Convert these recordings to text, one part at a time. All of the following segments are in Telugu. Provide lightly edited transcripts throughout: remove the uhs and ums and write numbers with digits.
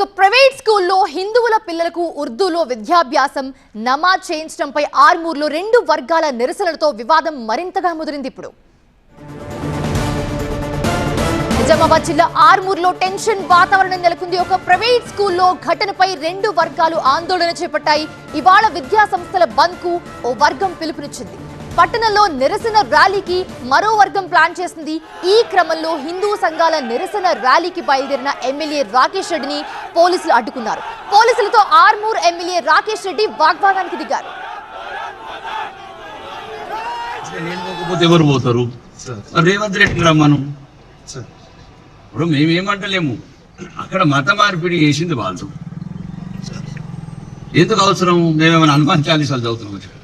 ఒక ప్రైవేట్ స్కూల్లో హిందువుల పిల్లలకు ఉర్దూలో విద్యాభ్యాసం నమాజ్ చేయించడంపై ఆర్మూర్లో రెండు వర్గాల నిరసనలతో వివాదం మరింతగా ముదిరింది. ఇప్పుడు నిజామాబాద్ జిల్లా ఆర్మూర్లో టెన్షన్ వాతావరణం నెలకొంది. ఒక ప్రైవేట్ స్కూల్లో ఘటనపై రెండు వర్గాలు ఆందోళన చేపట్టాయి. ఇవాళ విద్యా సంస్థల బంద్ కు ఓ వర్గం పిలుపునిచ్చింది. పట్టణంలో నిరసన ర్యాలీకి మరో వర్గం ప్లాన్ చేసింది. ఈ క్రమంలో హిందూ సంఘాల నిరసన ర్యాలీకి బయలుదేరిన ఎమ్మెల్యే రాకేష్ రెడ్డిని పోలీసులు అడ్డుకున్నారు. పోలీసులతో ఆర్మూర్ ఎమ్మెల్యే రాకేష్ రెడ్డి వాగ్వాదానికి దిగారు. ఎవరు పోతారు? రేవంత్ రెడ్డి రమ్మను. ఇప్పుడు మేమేమంటలేము, అక్కడ మత మార్పిడి చేసింది వాళ్ళు. ఎందుకు అవసరం? మేమేమైనా హనుమాన్ చాలీసాలు చదువుతున్నాం.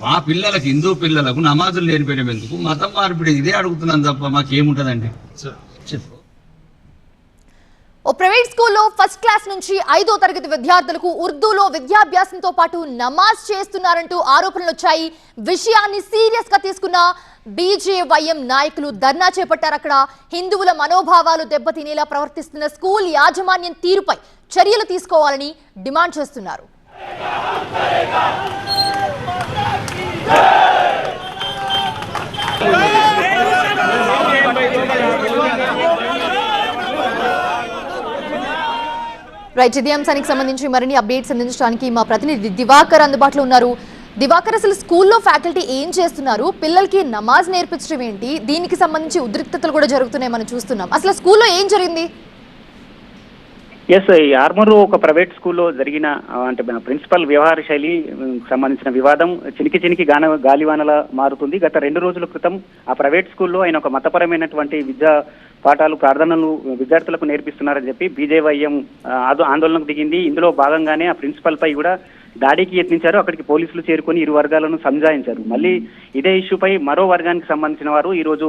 మా పిల్లలకు, హిందూ పిల్లలకు నమాజులు నేర్పేయడం ఎందుకు? మతం మార్పిడి ఇదే అడుగుతున్నాను తప్ప మాకేముంటదండి. చెప్పు. ఓ ప్రైవేట్ స్కూల్లో ఫస్ట్ క్లాస్ నుంచి 5వ తరగతి విద్యార్థులకు ఉర్దూలో విద్యాభ్యాసంతో పాటు నమాజ్ చేస్తున్నారంటూ ఆరోపణలు వచ్చాయి. విషయాన్ని సీరియస్ గా తీసుకున్న బీజేవైఎం నాయకులు ధర్నా చేపట్టారు. అక్కడ హిందువుల మనోభావాలు దెబ్బతినేలా ప్రవర్తిస్తున్న స్కూల్ యాజమాన్యం తీరుపై చర్యలు తీసుకోవాలని డిమాండ్ చేస్తున్నారు. రైట్, ఇదే అంశానికి సంబంధించి మరిన్ని అప్డేట్స్ అందించడానికి మా ప్రతినిధి దివాకర్ అందుబాటులో ఉన్నారు. దివాకర్, అసలు స్కూల్లో ఫ్యాకల్టీ ఏం చేస్తున్నారు? పిల్లలకి నమాజ్ నేర్పించడం ఏంటి? దీనికి సంబంధించి ఉద్రిక్తతలు కూడా జరుగుతున్నాయి, మనం చూస్తున్నాం. అసలు స్కూల్లో ఏం జరిగింది? ఎస్, ఈ ఆర్మూర్ ఒక ప్రైవేట్ స్కూల్లో జరిగిన అంటే ప్రిన్సిపల్ వ్యవహార శైలి సంబంధించిన వివాదం చినికి గాలివానలా మారుతుంది. గత 2 రోజుల క్రితం ఆ ప్రైవేట్ స్కూల్లో ఆయన ఒక మతపరమైనటువంటి విద్యా పాఠాలు, ప్రార్థనలు విద్యార్థులకు నేర్పిస్తున్నారని చెప్పి బీజేవైఎం ఆందోళనకు దిగింది. ఇందులో భాగంగానే ఆ ప్రిన్సిపల్ పై కూడా దాడికి యత్నించారు. అక్కడికి పోలీసులు చేరుకొని ఇరు వర్గాలను సంజాయించారు. మళ్ళీ ఇదే ఇష్యూపై మరో వర్గానికి సంబంధించిన వారు ఈ రోజు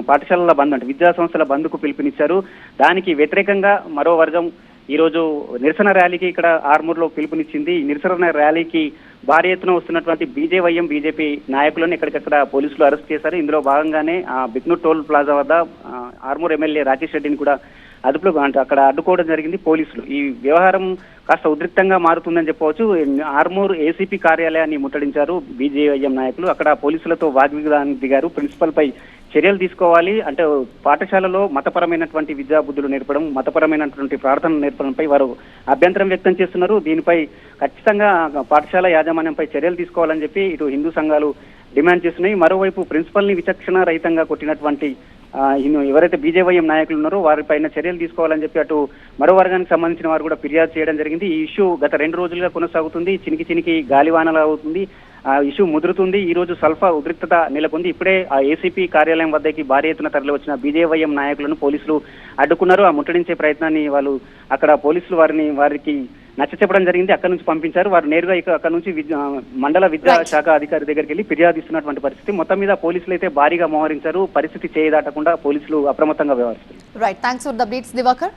పాఠశాలల బంద్ అంటే విద్యా సంస్థల బంద్కు పిలుపునిచ్చారు. దానికి వ్యతిరేకంగా మరో వర్గం ఈ రోజు నిరసన ర్యాలీకి ఇక్కడ ఆర్మూర్లో పిలుపునిచ్చింది. ఈ నిరసన ర్యాలీకి భారీ ఎత్తున వస్తున్నటువంటి బీజేవైఎం బీజేపీ నాయకులను ఎక్కడికక్కడ పోలీసులు అరెస్ట్ చేశారు. ఇందులో భాగంగానే బిక్నూర్ టోల్ ప్లాజా వద్ద ఆర్మూర్ ఎమ్మెల్యే రాకేష్ రెడ్డిని కూడా అదుపులో అంటే అక్కడ అడ్డుకోవడం జరిగింది పోలీసులు. ఈ వ్యవహారం కాస్త ఉద్రిక్తంగా మారుతుందని చెప్పవచ్చు. ఆర్మూర్ ఏసీపీ కార్యాలయాన్ని ముట్టడించారు బీజేవైఎం నాయకులు. అక్కడ పోలీసులతో వాగ్వివాదానికి దిగారు. ప్రిన్సిపల్ పై చర్యలు తీసుకోవాలి అంటే పాఠశాలలో మతపరమైనటువంటి విద్యా బుద్ధులు నేర్పడం, మతపరమైనటువంటి ప్రార్థన నేర్పడంపై వారు అభ్యంతరం వ్యక్తం చేస్తున్నారు. దీనిపై ఖచ్చితంగా పాఠశాల యాజమాన్యంపై చర్యలు తీసుకోవాలని చెప్పి ఇటు హిందూ సంఘాలు డిమాండ్ చేస్తున్నాయి. మరోవైపు ప్రిన్సిపల్ ని విచక్షణ రహితంగా కొట్టినటువంటి ఎవరైతే బీజేవైఎం నాయకులు ఉన్నారో వారిపైన చర్యలు తీసుకోవాలని చెప్పి అటు మరో వర్గానికి సంబంధించిన వారు కూడా ఫిర్యాదు చేయడం జరిగింది. ఈ ఇష్యూ గత 2 రోజులుగా కొనసాగుతుంది. చినికి గాలివానలా అవుతుంది. ఆ ఇష్యూ ముదురుతుంది. ఈ రోజు స్వల్ప ఉద్రిక్తత నెలకొంది. ఇప్పుడే ఆ ఏసీపీ కార్యాలయం వద్దకి భారీ ఎత్తున తరలి వచ్చిన బీజేవైఎం నాయకులను పోలీసులు అడ్డుకున్నారు. ఆ ముట్టడించే ప్రయత్నాన్ని వాళ్ళు అక్కడ పోలీసులు వారికి నచ్చ చెప్పడం జరిగింది. అక్కడి నుంచి పంపించారు. వారు నేరుగా అక్కడ నుంచి మండల విద్యా శాఖ అధికారి దగ్గరికి వెళ్లి ఫిర్యాదు ఇస్తున్నటువంటి పరిస్థితి. మొత్తం మీద పోలీసులు అయితే భారీగా మోహరించారు. పరిస్థితి చేయదాటకుండా పోలీసులు అప్రమత్తంగా వ్యవహరిస్తారు. Right, thanks for the updates Diwakar.